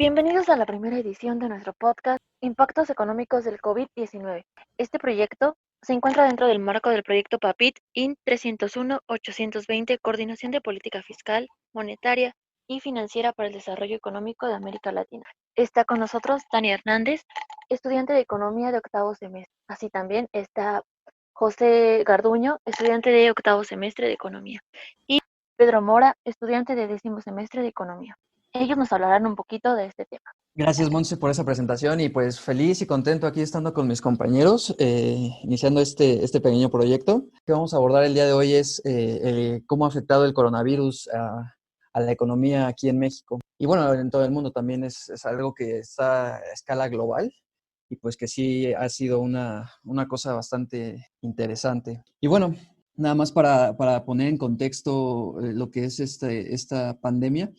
Bienvenidos a la primera edición de nuestro podcast Impactos Económicos del COVID-19. Este proyecto se encuentra dentro del marco del proyecto PAPIT IN 301-820, Coordinación de Política Fiscal, Monetaria y Financiera para el Desarrollo Económico de América Latina. Está con nosotros Tania Hernández, estudiante de Economía de octavo semestre. Así también está José Garduño, estudiante de octavo semestre de Economía. Y Pedro Mora, estudiante de décimo semestre de Economía. Ellos nos hablarán un poquito de este tema. Gracias, Montse, por esa presentación y pues feliz y contento aquí estando con mis compañeros, iniciando este pequeño proyecto. Lo que vamos a abordar el día de hoy es cómo ha afectado el coronavirus a la economía aquí en México. Y bueno, en todo el mundo también es algo que está a escala global y pues que sí ha sido una cosa bastante interesante. Y bueno, nada más para poner en contexto lo que es esta pandemia.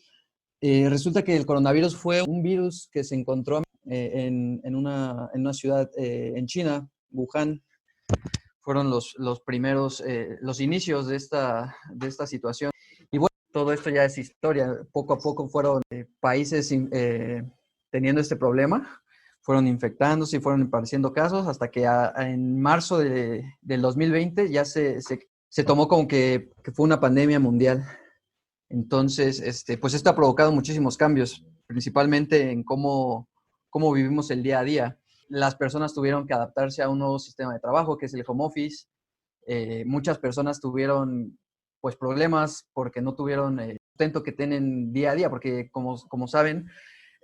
Resulta que el coronavirus fue un virus que se encontró en una ciudad en China, Wuhan. Fueron los primeros, los inicios de esta situación. Y bueno, todo esto ya es historia. Poco a poco fueron países teniendo este problema, fueron infectándose y fueron apareciendo casos hasta que en marzo del 2020 ya se tomó como que fue una pandemia mundial. Entonces, pues esto ha provocado muchísimos cambios, principalmente en cómo vivimos el día a día. Las personas tuvieron que adaptarse a un nuevo sistema de trabajo, que es el home office. Muchas personas tuvieron pues problemas porque no tuvieron el sustento que tienen día a día, porque como saben,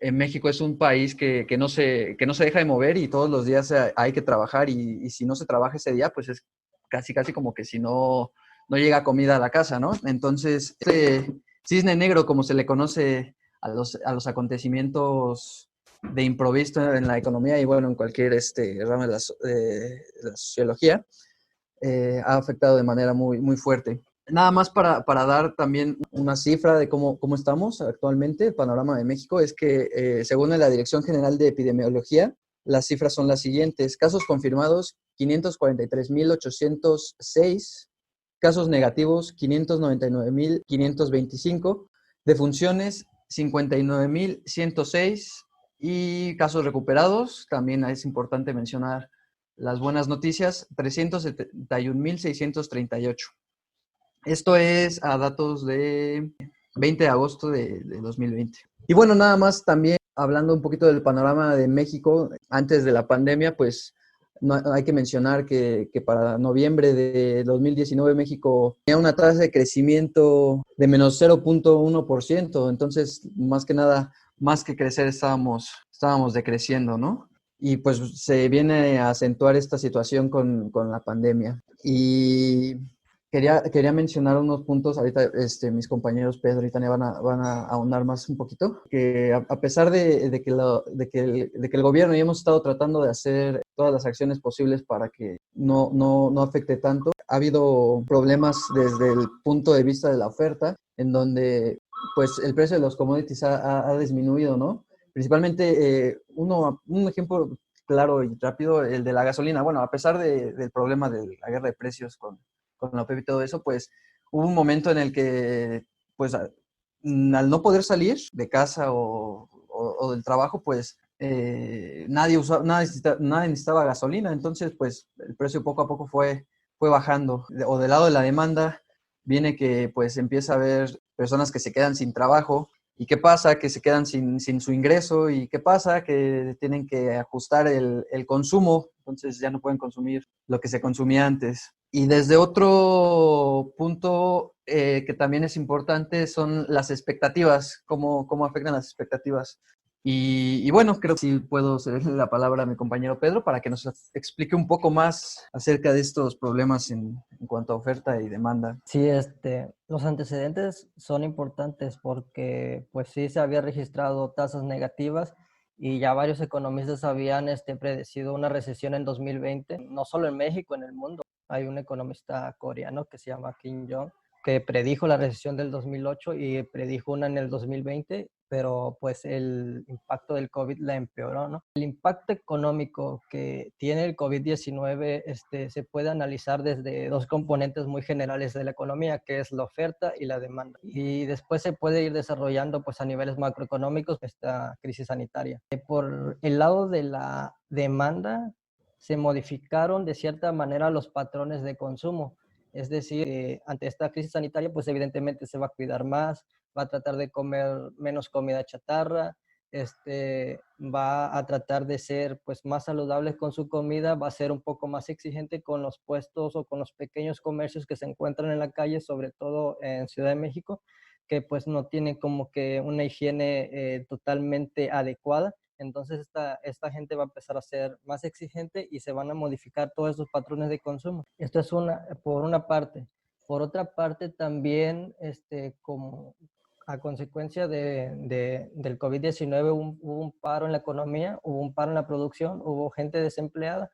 México es un país que no se deja de mover y todos los días hay que trabajar y si no se trabaja ese día, pues es casi como que si no llega comida a la casa, ¿no? Entonces, este cisne negro, como se le conoce a los acontecimientos de improviso en la economía y bueno, en cualquier rama de la sociología, ha afectado de manera muy fuerte. Nada más para dar también una cifra de cómo estamos actualmente, el panorama de México, es que según la Dirección General de Epidemiología, las cifras son las siguientes. Casos confirmados, 543,806. Casos negativos, 599,525. Defunciones, 59,106. Y casos recuperados, también es importante mencionar las buenas noticias, 371,638. Esto es a datos de 20 de agosto de 2020. Y bueno, nada más también hablando un poquito del panorama de México antes de la pandemia, pues no, hay que mencionar que para noviembre de 2019 México tenía una tasa de crecimiento de menos 0,1%. Entonces, más que nada, más que crecer, estábamos decreciendo, ¿no? Y pues se viene a acentuar esta situación con la pandemia. Y quería mencionar unos puntos, ahorita mis compañeros Pedro y Tania van a ahondar más un poquito, que a pesar de que el gobierno y hemos estado tratando de hacer todas las acciones posibles para que no afecte tanto, ha habido problemas desde el punto de vista de la oferta, en donde pues el precio de los commodities ha disminuido, ¿no? Principalmente, un ejemplo claro y rápido, el de la gasolina. Bueno, a pesar del problema de la guerra de precios con la OPEP y todo eso, pues hubo un momento en el que, pues al no poder salir de casa o del trabajo, pues nadie necesitaba gasolina. Entonces, pues el precio poco a poco fue bajando. O del lado de la demanda viene que pues empieza a haber personas que se quedan sin trabajo. ¿Y qué pasa? Que se quedan sin su ingreso. ¿Y qué pasa? Que tienen que ajustar el consumo. Entonces ya no pueden consumir lo que se consumía antes. Y desde otro punto que también es importante son las expectativas, cómo afectan las expectativas. Y bueno, creo que sí puedo cederle la palabra a mi compañero Pedro para que nos explique un poco más acerca de estos problemas en cuanto a oferta y demanda. Sí, los antecedentes son importantes porque pues sí se había registrado tasas negativas y ya varios economistas habían predecido una recesión en 2020, no solo en México, en el mundo. Hay un economista coreano que se llama Kim Jong que predijo la recesión del 2008 y predijo una en el 2020 pero pues el impacto del COVID la empeoró, ¿no? El impacto económico que tiene el COVID-19 se puede analizar desde dos componentes muy generales de la economía, que es la oferta y la demanda. Y después se puede ir desarrollando pues a niveles macroeconómicos esta crisis sanitaria. Por el lado de la demanda, se modificaron de cierta manera los patrones de consumo. Es decir, ante esta crisis sanitaria, pues evidentemente se va a cuidar más, va a tratar de comer menos comida chatarra, va a tratar de ser pues más saludable con su comida, va a ser un poco más exigente con los puestos o con los pequeños comercios que se encuentran en la calle, sobre todo en Ciudad de México, que pues no tienen como que una higiene totalmente adecuada. Entonces esta gente va a empezar a ser más exigente y se van a modificar todos esos patrones de consumo. Esto es por una parte. Por otra parte, también como a consecuencia del COVID-19 hubo un paro en la economía, hubo un paro en la producción, hubo gente desempleada.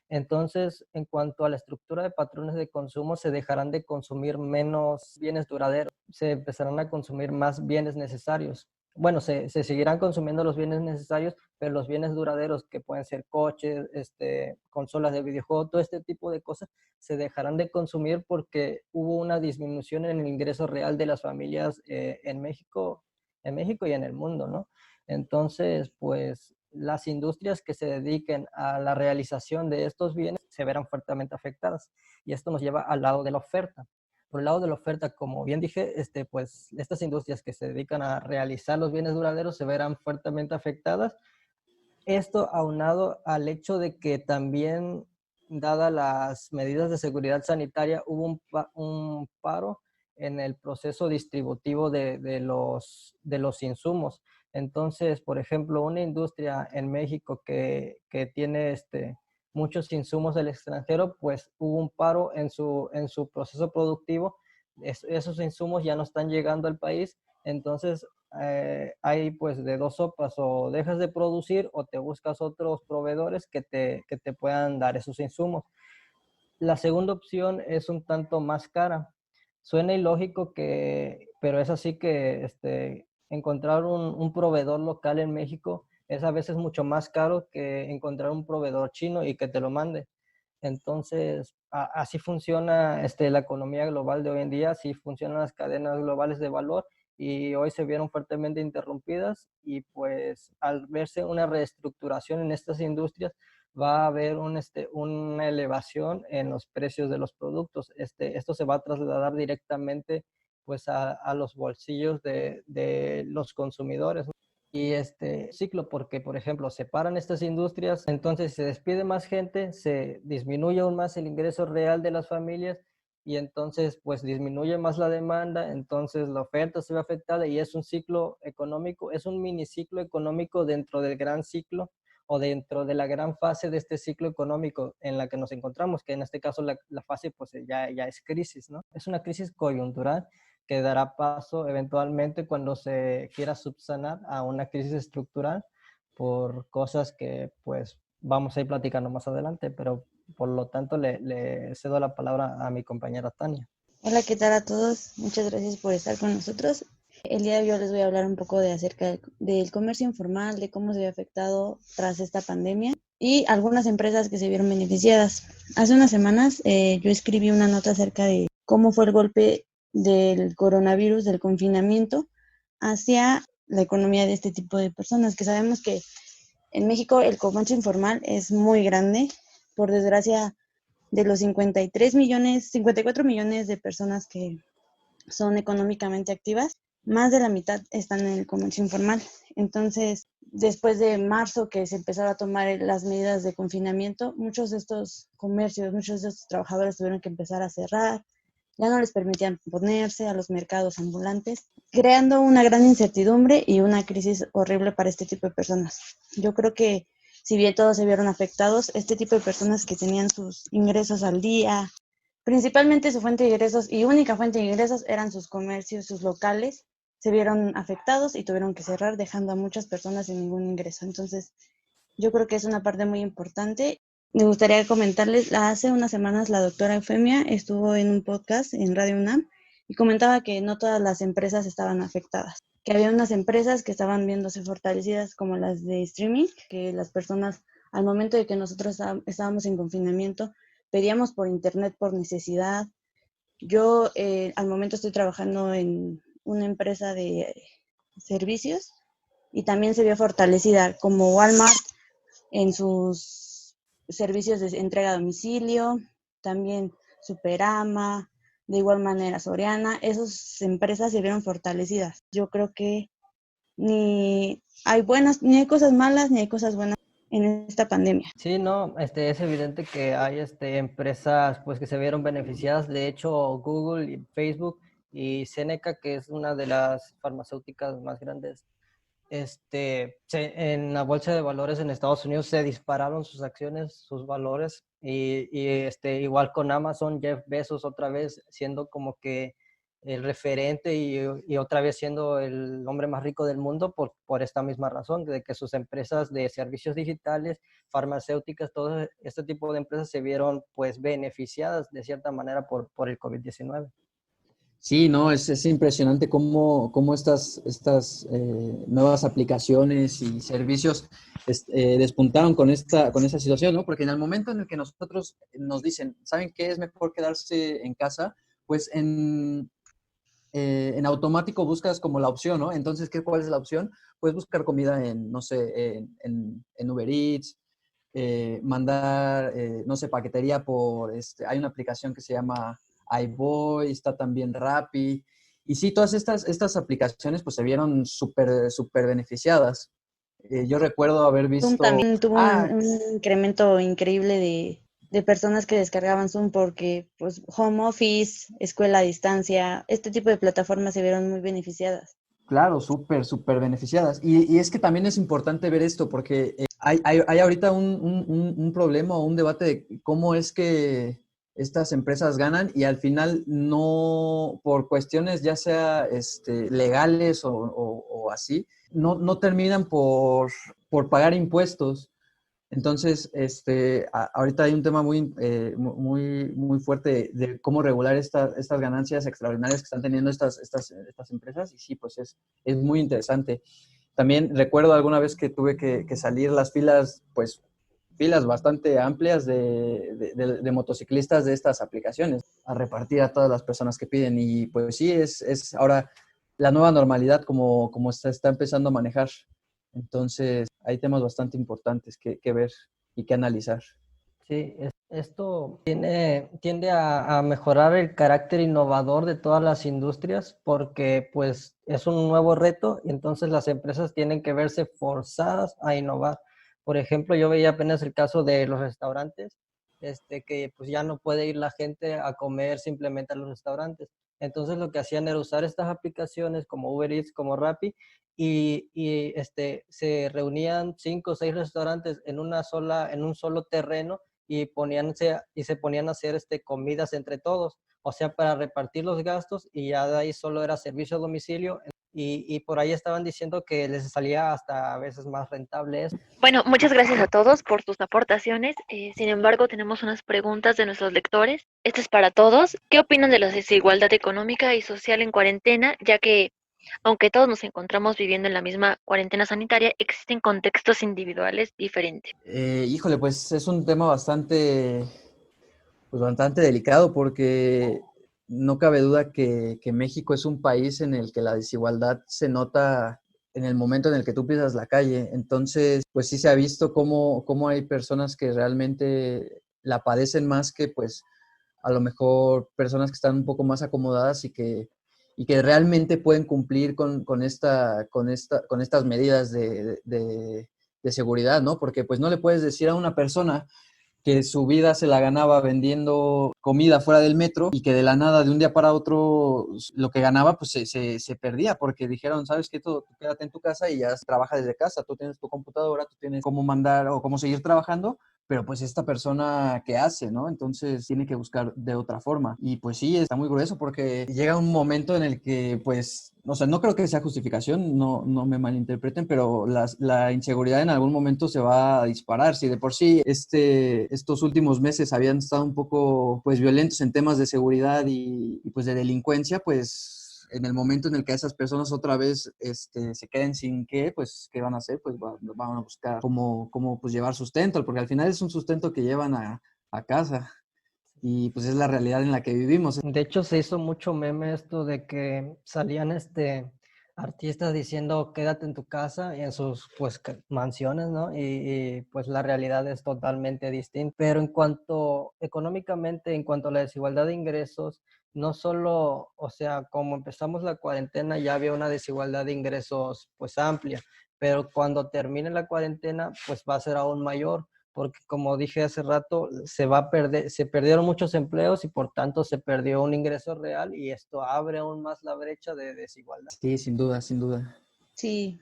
Entonces, en cuanto a la estructura de patrones de consumo, se dejarán de consumir menos bienes duraderos, se empezarán a consumir más bienes necesarios. Bueno, se seguirán consumiendo los bienes necesarios, pero los bienes duraderos, que pueden ser coches, consolas de videojuegos, todo este tipo de cosas, se dejarán de consumir porque hubo una disminución en el ingreso real de las familias en México y en el mundo, ¿no? Entonces, pues las industrias que se dediquen a la realización de estos bienes se verán fuertemente afectadas. Y esto nos lleva al lado de la oferta. Por el lado de la oferta, como bien dije, pues estas industrias que se dedican a realizar los bienes duraderos se verán fuertemente afectadas. Esto aunado al hecho de que también, dadas las medidas de seguridad sanitaria, hubo un paro en el proceso distributivo de los insumos. Entonces, por ejemplo, una industria en México que tiene muchos insumos del extranjero, pues hubo un paro en su proceso productivo. Esos insumos ya no están llegando al país. Entonces, hay pues de dos sopas: o dejas de producir o te buscas otros proveedores que te puedan dar esos insumos. La segunda opción es un tanto más cara. Suena ilógico, pero es así que encontrar un proveedor local en México es a veces mucho más caro que encontrar un proveedor chino y que te lo mande. Entonces, así funciona la economía global de hoy en día, así funcionan las cadenas globales de valor, y hoy se vieron fuertemente interrumpidas, y pues al verse una reestructuración en estas industrias, va a haber una elevación en los precios de los productos. Esto se va a trasladar directamente pues a los bolsillos de los consumidores, ¿no? Y este ciclo, porque por ejemplo se paran estas industrias, entonces se despide más gente, se disminuye aún más el ingreso real de las familias, y entonces pues disminuye más la demanda, entonces la oferta se ve afectada, y es un ciclo económico, es un miniciclo económico dentro del gran ciclo, o dentro de la gran fase de este ciclo económico en la que nos encontramos, que en este caso la fase pues ya es crisis, ¿no? Es una crisis coyuntural que dará paso eventualmente, cuando se quiera subsanar, a una crisis estructural por cosas que pues vamos a ir platicando más adelante, pero por lo tanto le cedo la palabra a mi compañera Tania. Hola, ¿qué tal a todos? Muchas gracias por estar con nosotros. El día de hoy yo les voy a hablar un poco acerca del comercio informal, de cómo se ve afectado tras esta pandemia y algunas empresas que se vieron beneficiadas. Hace unas semanas yo escribí una nota acerca de cómo fue el golpe del coronavirus, del confinamiento, hacia la economía de este tipo de personas, que sabemos que en México el comercio informal es muy grande. Por desgracia, de los 54 millones de personas que son económicamente activas, más de la mitad están en el comercio informal. Entonces, después de marzo, que se empezaron a tomar las medidas de confinamiento, muchos de estos comercios, muchos de estos trabajadores tuvieron que empezar a cerrar, ya no les permitían ponerse a los mercados ambulantes, creando una gran incertidumbre y una crisis horrible para este tipo de personas. Yo creo que si bien todos se vieron afectados, este tipo de personas que tenían sus ingresos al día, principalmente su fuente de ingresos y única fuente de ingresos eran sus comercios, sus locales, se vieron afectados y tuvieron que cerrar, dejando a muchas personas sin ningún ingreso. Entonces, yo creo que es una parte muy importante. Me gustaría comentarles, hace unas semanas la doctora Eufemia estuvo en un podcast en Radio UNAM y comentaba que no todas las empresas estaban afectadas, que había unas empresas que estaban viéndose fortalecidas como las de streaming, que las personas al momento de que nosotros estábamos en confinamiento pedíamos por internet por necesidad. Yo al momento estoy trabajando en una empresa de servicios y también se vio fortalecida como Walmart en sus servicios de entrega a domicilio, también Superama, de igual manera Soriana, esas empresas se vieron fortalecidas. Yo creo que ni hay ni hay cosas malas, ni hay cosas buenas en esta pandemia. Sí, no, es evidente que hay empresas pues que se vieron beneficiadas. De hecho, Google y Facebook y Seneca, que es una de las farmacéuticas más grandes, en la bolsa de valores en Estados Unidos se dispararon sus acciones, sus valores, igual con Amazon, Jeff Bezos otra vez siendo como que el referente y otra vez siendo el hombre más rico del mundo por esta misma razón, de que sus empresas de servicios digitales, farmacéuticas, todo este tipo de empresas se vieron pues beneficiadas de cierta manera por el COVID-19. Sí, no, es impresionante cómo estas nuevas aplicaciones y servicios despuntaron con esta situación, ¿no? Porque en el momento en el que nosotros nos dicen, ¿saben qué es mejor quedarse en casa? Pues en automático buscas como la opción, ¿no? Entonces, ¿cuál es la opción? Puedes buscar comida en, no sé, en Uber Eats, mandar, no sé, paquetería hay una aplicación que se llama iBoy, está también Rappi, y sí, todas estas aplicaciones pues se vieron súper beneficiadas. Yo recuerdo haber Zoom visto, también tuvo un incremento increíble de personas que descargaban Zoom porque pues home office, escuela a distancia, este tipo de plataformas se vieron muy beneficiadas. claro, súper beneficiadas. Y es que también es importante ver esto porque hay ahorita un problema o un debate de cómo es que estas empresas ganan y al final no, por cuestiones ya sea legales o así, no terminan por pagar impuestos. Entonces, ahorita hay un tema muy fuerte de cómo regular estas ganancias extraordinarias que están teniendo estas empresas y sí, pues es muy interesante. También recuerdo alguna vez que tuve que salir las filas, pues filas bastante amplias de motociclistas de estas aplicaciones a repartir a todas las personas que piden y pues sí, es ahora la nueva normalidad como se está empezando a manejar. Entonces, hay temas bastante importantes que ver y que analizar. Sí, esto tiende a mejorar el carácter innovador de todas las industrias porque pues es un nuevo reto y entonces las empresas tienen que verse forzadas a innovar. Por ejemplo, yo veía apenas el caso de los restaurantes, que pues ya no puede ir la gente a comer simplemente a los restaurantes. Entonces lo que hacían era usar estas aplicaciones como Uber Eats, como Rappi, se reunían 5 o 6 restaurantes en un solo terreno y se ponían a hacer comidas entre todos, o sea, para repartir los gastos y ya de ahí solo era servicio a domicilio y por ahí estaban diciendo que les salía hasta a veces más rentable eso. Bueno, muchas gracias a todos por sus aportaciones. Sin embargo, tenemos unas preguntas de nuestros lectores. Esto es para todos. ¿Qué opinan de la desigualdad económica y social en cuarentena? Ya que, aunque todos nos encontramos viviendo en la misma cuarentena sanitaria, existen contextos individuales diferentes. Híjole, pues es un tema bastante delicado porque no cabe duda que México es un país en el que la desigualdad se nota en el momento en el que tú pisas la calle. Entonces, pues sí se ha visto cómo hay personas que realmente la padecen más que pues a lo mejor personas que están un poco más acomodadas y que realmente pueden cumplir con estas medidas de seguridad, ¿no? Porque pues no le puedes decir a una persona que su vida se la ganaba vendiendo comida fuera del metro y que de la nada, de un día para otro, lo que ganaba pues se perdía porque dijeron, ¿sabes qué? Tú quédate en tu casa y ya trabaja desde casa, tú tienes tu computadora, tú tienes cómo mandar o cómo seguir trabajando, pero pues esta persona, ¿qué hace, no? Entonces tiene que buscar de otra forma. Y pues sí, está muy grueso porque llega un momento en el que pues, o sea, no creo que sea justificación, no me malinterpreten, pero la inseguridad en algún momento se va a disparar. Si de por sí estos últimos meses habían estado un poco pues violentos en temas de seguridad y pues de delincuencia, pues en el momento en el que esas personas otra vez se queden sin qué, pues, ¿qué van a hacer? Pues van a buscar cómo pues, llevar sustento, porque al final es un sustento que llevan a casa y pues es la realidad en la que vivimos. De hecho, se hizo mucho meme esto de que salían artistas diciendo quédate en tu casa y en sus pues mansiones, ¿no? Y pues la realidad es totalmente distinta. Pero en cuanto económicamente, en cuanto a la desigualdad de ingresos, no solo, o sea, como empezamos la cuarentena ya había una desigualdad de ingresos pues amplia, pero cuando termine la cuarentena pues va a ser aún mayor porque como dije hace rato, se perdieron muchos empleos y por tanto se perdió un ingreso real y esto abre aún más la brecha de desigualdad. Sí, sin duda, sin duda. Sí,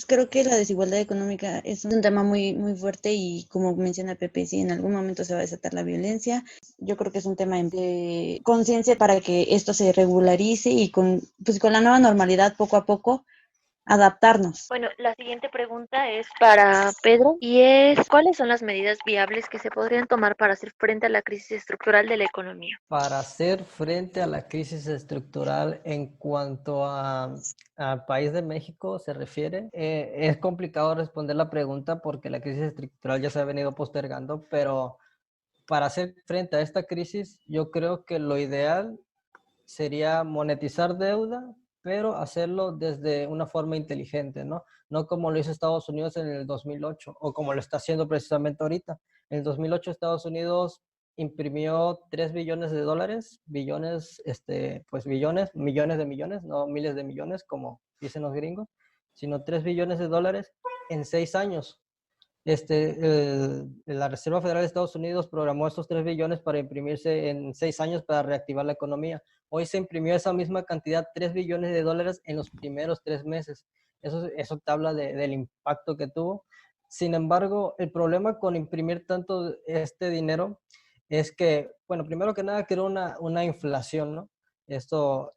creo que la desigualdad económica es un tema muy, muy fuerte y como menciona Pepe, sí, en algún momento se va a desatar la violencia. Yo creo que es un tema de conciencia para que esto se regularice y pues con la nueva normalidad poco a poco adaptarnos. Bueno, la siguiente pregunta es para Pedro y es, ¿cuáles son las medidas viables que se podrían tomar para hacer frente a la crisis estructural de la economía? Para hacer frente a la crisis estructural en cuanto al país de México se refiere, es complicado responder la pregunta porque la crisis estructural ya se ha venido postergando, pero para hacer frente a esta crisis, yo creo que lo ideal sería monetizar deuda, pero hacerlo desde una forma inteligente, ¿no? No como lo hizo Estados Unidos en el 2008 o como lo está haciendo precisamente ahorita. En el 2008 Estados Unidos imprimió 3 billones de dólares, pues billones, millones de millones, no miles de millones como dicen los gringos, sino 3 billones de dólares en 6 años. La Reserva Federal de Estados Unidos programó estos 3 billones para imprimirse en 6 años para reactivar la economía. Hoy se imprimió esa misma cantidad, 3 billones de dólares en los primeros 3 meses. Eso te habla del impacto que tuvo. Sin embargo, el problema con imprimir tanto este dinero es que, bueno, primero que nada creó una inflación, ¿no?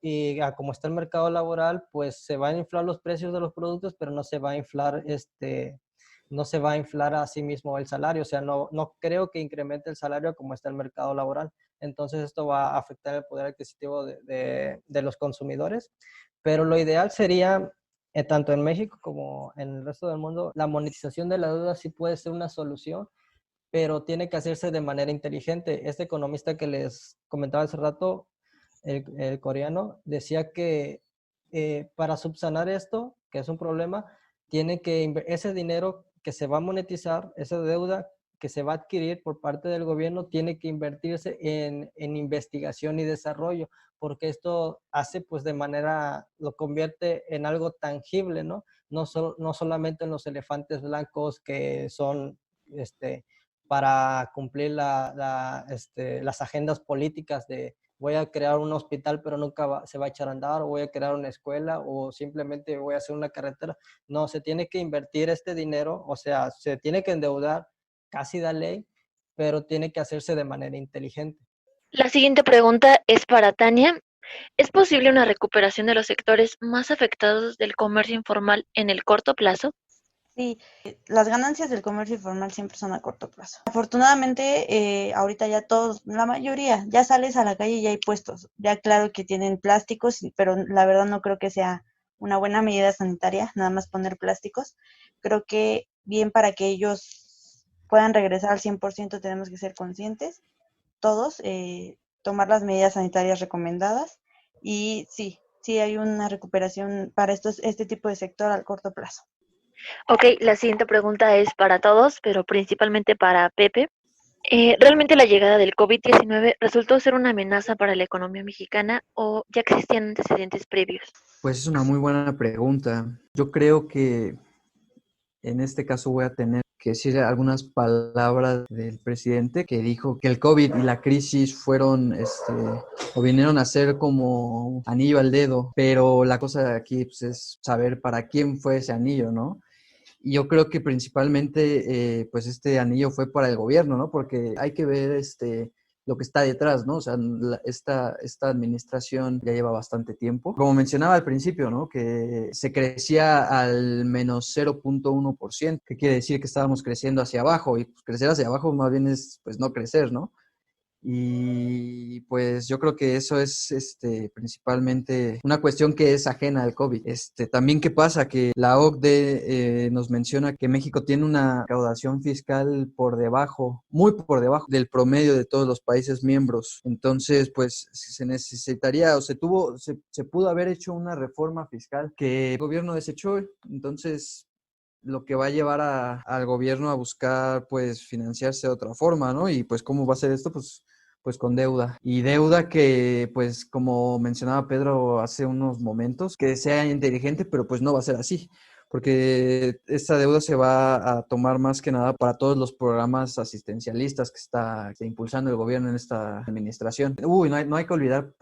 Y como está el mercado laboral, pues se van a inflar los precios de los productos, pero no se va a inflar no se va a inflar a sí mismo el salario, o sea, no creo que incremente el salario como está el mercado laboral. Entonces esto va a afectar el poder adquisitivo de los consumidores, pero lo ideal sería, tanto en México como en el resto del mundo, la monetización de la deuda sí puede ser una solución, pero tiene que hacerse de manera inteligente. Este economista que les comentaba hace rato, el coreano, decía que para subsanar esto, que es un problema, tiene que ese dinero que se va a monetizar, esa deuda que se va a adquirir por parte del gobierno, tiene que invertirse en investigación y desarrollo, porque esto hace pues lo convierte en algo tangible, ¿no? No solamente en los elefantes blancos que son para cumplir las agendas políticas de voy a crear un hospital pero nunca se va a echar a andar, o voy a crear una escuela o simplemente voy a hacer una carretera. No, se tiene que invertir este dinero, o sea, se tiene que endeudar casi de ley, pero tiene que hacerse de manera inteligente. La siguiente pregunta es para Tania. ¿Es posible una recuperación de los sectores más afectados del comercio informal en el corto plazo? Sí, las ganancias del comercio informal siempre son a corto plazo. Afortunadamente, ahorita ya todos, la mayoría, ya sales a la calle y ya hay puestos. Ya claro que tienen plásticos, pero la verdad no creo que sea una buena medida sanitaria, nada más poner plásticos. Creo que bien para que ellos puedan regresar al 100% tenemos que ser conscientes, todos, tomar las medidas sanitarias recomendadas y sí hay una recuperación para este tipo de sector al corto plazo. Ok, la siguiente pregunta es para todos, pero principalmente para Pepe. ¿Realmente la llegada del COVID-19 resultó ser una amenaza para la economía mexicana o ya existían antecedentes previos? Pues es una muy buena pregunta. Yo creo que en este caso voy a tener que decir algunas palabras del presidente que dijo que el COVID y la crisis fueron, o vinieron a ser como anillo al dedo, pero la cosa de aquí pues, es saber para quién fue ese anillo, ¿no? Y yo creo que principalmente, pues este anillo fue para el gobierno, ¿no? Porque hay que ver lo que está detrás, ¿no? O sea, esta administración ya lleva bastante tiempo. Como mencionaba al principio, ¿no? Que se crecía al menos 0.1%, que quiere decir que estábamos creciendo hacia abajo, y pues, crecer hacia abajo más bien es, pues, no crecer, ¿no? Y pues yo creo que eso es principalmente una cuestión que es ajena al COVID. También qué pasa que la OCDE nos menciona que México tiene una recaudación fiscal por debajo, muy por debajo del promedio de todos los países miembros. Entonces, pues se necesitaría o se pudo haber hecho una reforma fiscal que el gobierno desechó. Entonces, lo que va a llevar al gobierno a buscar, pues, financiarse de otra forma, ¿no? Y, pues, ¿cómo va a ser esto? Pues con deuda. Y deuda que, pues, como mencionaba Pedro hace unos momentos, que sea inteligente, pero pues no va a ser así, porque esta deuda se va a tomar más que nada para todos los programas asistencialistas que está impulsando el gobierno en esta administración. No hay que olvidar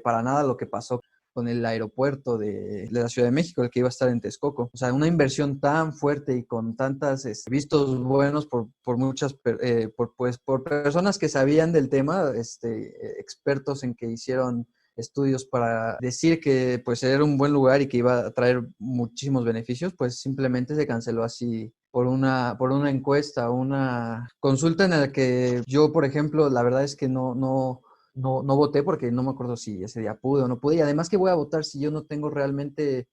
para nada lo que pasó con el aeropuerto de la Ciudad de México, el que iba a estar en Texcoco. O sea, una inversión tan fuerte y con tantas vistos buenos por muchas, por personas que sabían del tema, expertos en que hicieron estudios para decir que pues era un buen lugar y que iba a traer muchísimos beneficios, pues simplemente se canceló así por una encuesta, una consulta en la que yo, por ejemplo, la verdad es que no voté porque no me acuerdo si ese día pude o no pude. Y además que voy a votar si yo no tengo realmente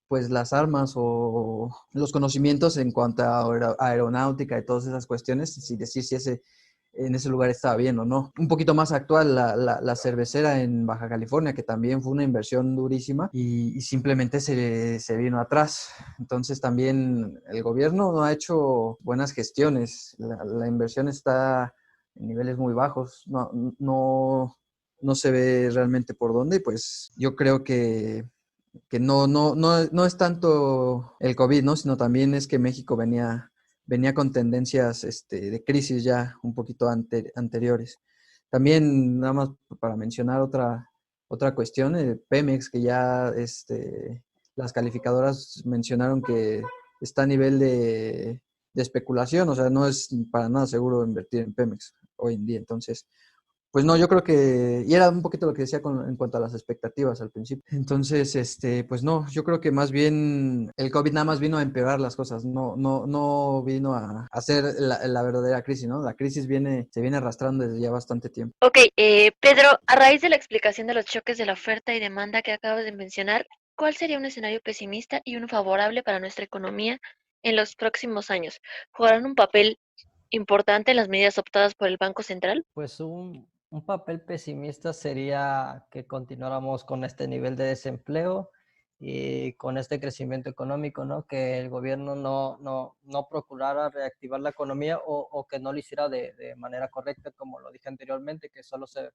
pues las armas o los conocimientos en cuanto a aeronáutica y todas esas cuestiones, sin decir si en ese lugar estaba bien o no. Un poquito más actual, la cervecera en Baja California, que también fue una inversión durísima y simplemente se vino atrás. Entonces también el gobierno no ha hecho buenas gestiones. La inversión está en niveles muy bajos. No se ve realmente por dónde. Pues yo creo que no es tanto el COVID, ¿no? Sino también es que México venía con tendencias de crisis ya un poquito anteriores. También, nada más para mencionar otra cuestión, Pemex, que ya las calificadoras mencionaron que está a nivel de especulación, o sea, no es para nada seguro invertir en Pemex hoy en día. Entonces, pues no, yo creo y era un poquito lo que decía en cuanto a las expectativas al principio. Entonces, pues no, yo creo que más bien el COVID nada más vino a empeorar las cosas, no vino a hacer la verdadera crisis, ¿no? La crisis se viene arrastrando desde ya bastante tiempo. Ok, Pedro, a raíz de la explicación de los choques de la oferta y demanda que acabas de mencionar, ¿cuál sería un escenario pesimista y uno favorable para nuestra economía en los próximos años? ¿Jugarán un papel importante en las medidas optadas por el Banco Central? Pues un papel pesimista sería que continuáramos con este nivel de desempleo y con este crecimiento económico, ¿no? Que el gobierno no procurara reactivar la economía o que no lo hiciera de manera correcta, como lo dije anteriormente, que solo se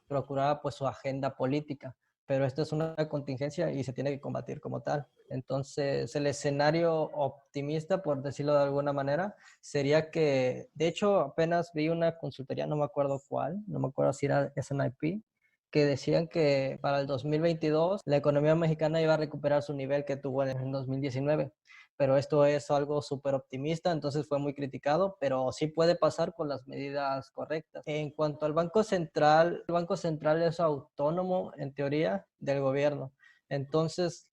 procuraba pues su agenda política, pero esto es una contingencia y se tiene que combatir como tal. Entonces, el escenario optimista, por decirlo de alguna manera, sería que, de hecho, apenas vi una consultoría, no me acuerdo cuál, no me acuerdo si era S&P, que decían que para el 2022 la economía mexicana iba a recuperar su nivel que tuvo en el 2019, pero esto es algo súper optimista, entonces fue muy criticado, pero sí puede pasar con las medidas correctas. En cuanto al Banco Central, el Banco Central es autónomo en teoría del gobierno, entonces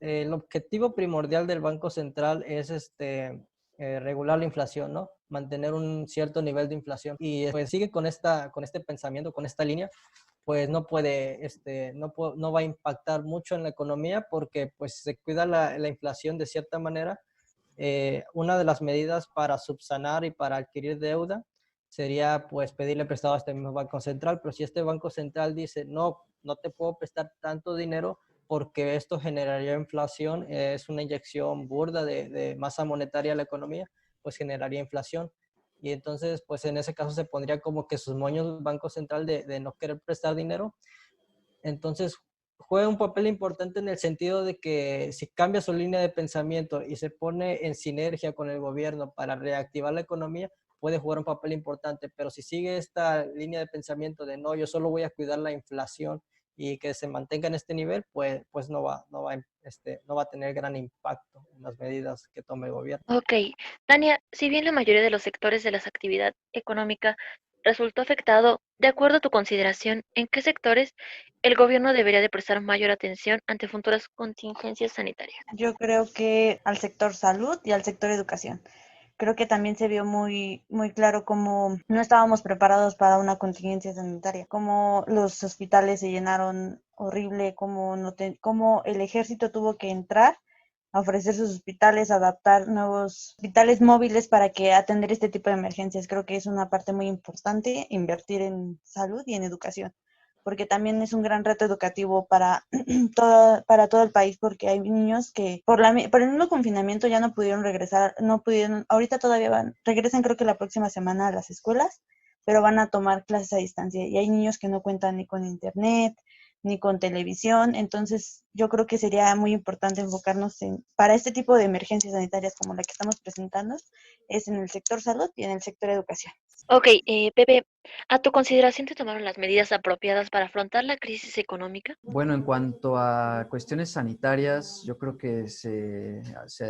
el objetivo primordial del Banco Central es regular la inflación, ¿no? Mantener un cierto nivel de inflación y pues sigue con este pensamiento, con esta línea, pues no puede, no va a impactar mucho en la economía porque pues se cuida la inflación de cierta manera. Una de las medidas para subsanar y para adquirir deuda sería pues pedirle prestado a este mismo Banco Central, pero si este Banco Central dice no te puedo prestar tanto dinero porque esto generaría inflación, es una inyección burda de masa monetaria a la economía, pues generaría inflación. Y entonces, pues en ese caso se pondría como que sus moños el Banco Central de no querer prestar dinero. Entonces, juega un papel importante en el sentido de que si cambia su línea de pensamiento y se pone en sinergia con el gobierno para reactivar la economía, puede jugar un papel importante. Pero si sigue esta línea de pensamiento de no, yo solo voy a cuidar la inflación y que se mantenga en este nivel, pues no va a tener gran impacto en las medidas que tome el gobierno. Ok, Tania, si bien la mayoría de los sectores de la actividad económica resultó afectado, de acuerdo a tu consideración, ¿en qué sectores el gobierno debería de prestar mayor atención ante futuras contingencias sanitarias? Yo creo que al sector salud y al sector educación. Creo que también se vio muy claro cómo no estábamos preparados para una contingencia sanitaria, cómo los hospitales se llenaron horrible, cómo el ejército tuvo que entrar a ofrecer sus hospitales, adaptar nuevos hospitales móviles para que atender este tipo de emergencias. Creo que es una parte muy importante invertir en salud y en educación, porque también es un gran reto educativo para para todo el país, porque hay niños que por el mismo confinamiento ya no pudieron regresar, ahorita todavía regresan creo que la próxima semana a las escuelas, pero van a tomar clases a distancia y hay niños que no cuentan ni con internet, ni con televisión, entonces yo creo que sería muy importante enfocarnos para este tipo de emergencias sanitarias como la que estamos presentando, es en el sector salud y en el sector educación. Ok, Pepe, ¿a tu consideración te tomaron las medidas apropiadas para afrontar la crisis económica? Bueno, en cuanto a cuestiones sanitarias, yo creo que se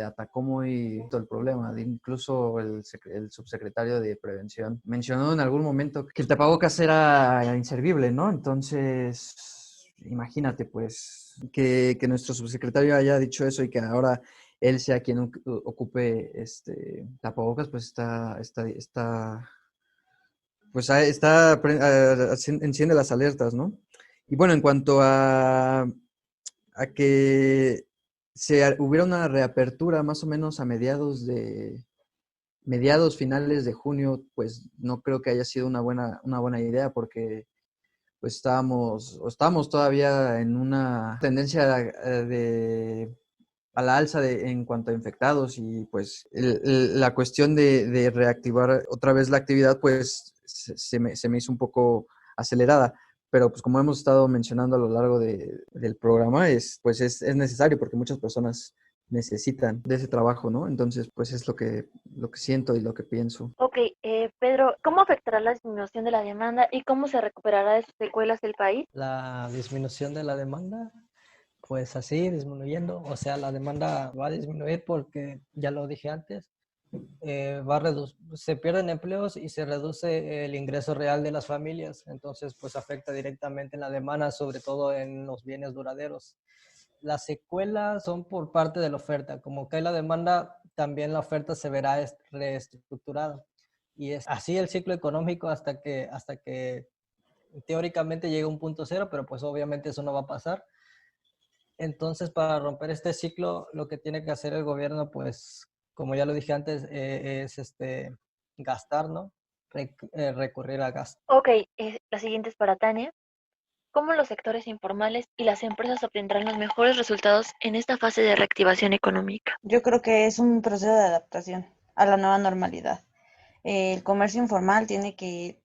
atacó muy todo el problema. Incluso el subsecretario de Prevención mencionó en algún momento que el tapabocas era inservible, ¿no? Entonces, imagínate, pues, que nuestro subsecretario haya dicho eso y que ahora él sea quien ocupe este tapabocas, pues pues enciende las alertas, ¿no? Y bueno, en cuanto a que hubiera una reapertura más o menos a finales de junio, pues no creo que haya sido una buena idea porque pues estábamos todavía en una tendencia a la alza en cuanto a infectados y pues la cuestión de reactivar otra vez la actividad pues se me hizo un poco acelerada. Pero pues como hemos estado mencionando a lo largo del programa, es necesario porque muchas personas necesitan de ese trabajo, ¿no? Entonces, pues es lo que siento y lo que pienso. Ok, Pedro, ¿cómo afectará la disminución de la demanda y cómo se recuperará de sus secuelas el país? La disminución de la demanda, pues así disminuyendo, o sea, la demanda va a disminuir porque, ya lo dije antes, se pierden empleos y se reduce el ingreso real de las familias, entonces pues afecta directamente en la demanda, sobre todo en los bienes duraderos. Las secuelas son por parte de la oferta, como que hay la demanda, también la oferta se verá reestructurada y es así el ciclo económico hasta que teóricamente llega a un punto cero, pero pues obviamente eso no va a pasar. Entonces, para romper este ciclo, lo que tiene que hacer el gobierno, pues, como ya lo dije antes, es gastar, ¿no? Recurrir a gasto. Ok, la siguiente es para Tania. ¿Cómo los sectores informales y las empresas obtendrán los mejores resultados en esta fase de reactivación económica? Yo creo que es un proceso de adaptación a la nueva normalidad. El comercio informal tiene que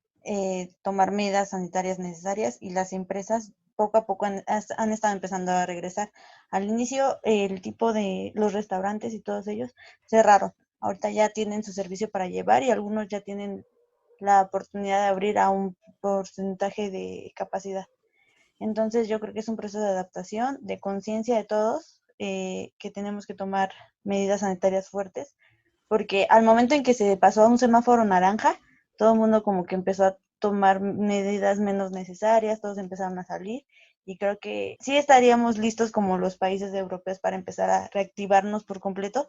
tomar medidas sanitarias necesarias y las empresas poco a poco han estado empezando a regresar. Al inicio, el tipo de los restaurantes y todos ellos cerraron. Ahorita ya tienen su servicio para llevar y algunos ya tienen la oportunidad de abrir a un porcentaje de capacidad. Entonces yo creo que es un proceso de adaptación, de conciencia de todos, que tenemos que tomar medidas sanitarias fuertes, porque al momento en que se pasó a un semáforo naranja, todo el mundo como que empezó a tomar medidas menos necesarias, todos empezaron a salir y creo que sí estaríamos listos como los países europeos para empezar a reactivarnos por completo,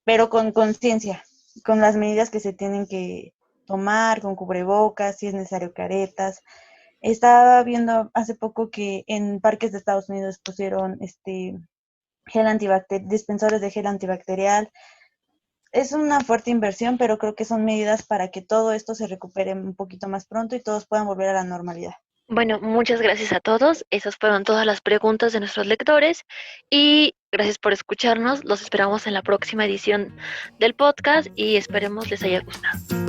pero con conciencia, con las medidas que se tienen que tomar, con cubrebocas, si es necesario caretas. Estaba viendo hace poco que en parques de Estados Unidos pusieron dispensores de gel antibacterial. Es una fuerte inversión, pero creo que son medidas para que todo esto se recupere un poquito más pronto y todos puedan volver a la normalidad. Bueno, muchas gracias a todos. Esas fueron todas las preguntas de nuestros lectores y gracias por escucharnos. Los esperamos en la próxima edición del podcast y esperemos les haya gustado.